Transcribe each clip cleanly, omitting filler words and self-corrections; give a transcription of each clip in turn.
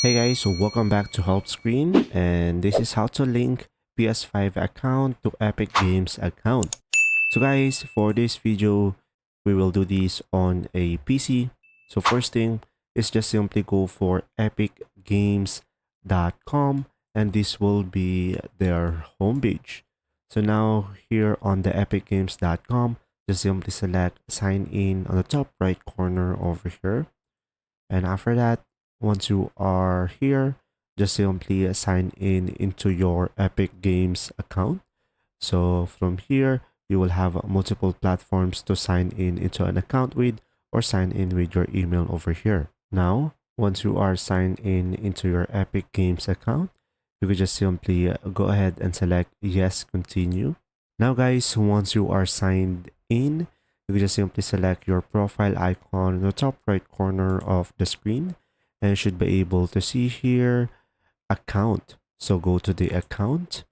Hey guys, so welcome back to Help Screen, and this is how to link PS5 account to Epic Games account. So guys, for this video, we will do this on a PC. So first thing is just simply go for epicgames.com and this will be their homepage. So now here on the epicgames.com, just simply select sign in on the top right corner over here. And after that, once you are here, just simply sign in into your Epic Games account. So from here, you will have multiple platforms to sign in into an account with or sign in with your email over here. Now, once you are signed in into your Epic Games account, you can just simply go ahead and select yes, continue. Now guys, once you are signed in, you can just simply select your profile icon in the top right corner of the screen and you should be able to see here account. So go to the account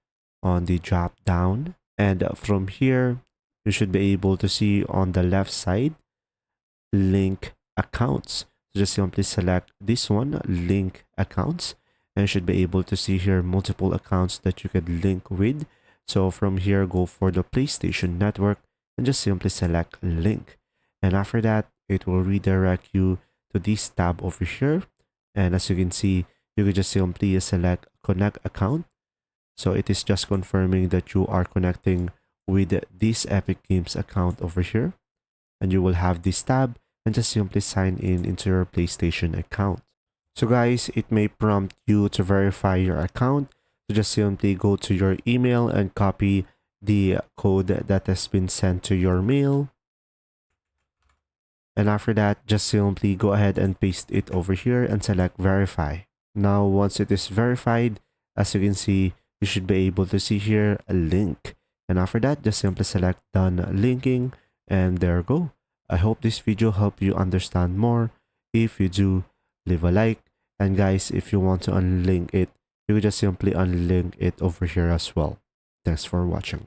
on the drop down, and from here you should be able to see on the left side link accounts. So just simply select this one, link accounts, and you should be able to see here multiple accounts that you could link with. So from here, go for the PlayStation Network and just simply select link. And after that, it will redirect you to this tab over here. And as you can see, you can just simply select connect account. So it is just confirming that you are connecting with this Epic Games account over here. And you will have this tab and just simply sign in into your PlayStation account. So guys, it may prompt you to verify your account. So just simply go to your email and copy the code that has been sent to your mail. And after that, just simply go ahead and paste it over here and select verify. Now, once it is verified, as you can see, you should be able to see here a link. And after that, just simply select done linking and there you go. I hope this video helped you understand more. If you do, leave a like. And guys, if you want to unlink it, you can just simply unlink it over here as well. Thanks for watching.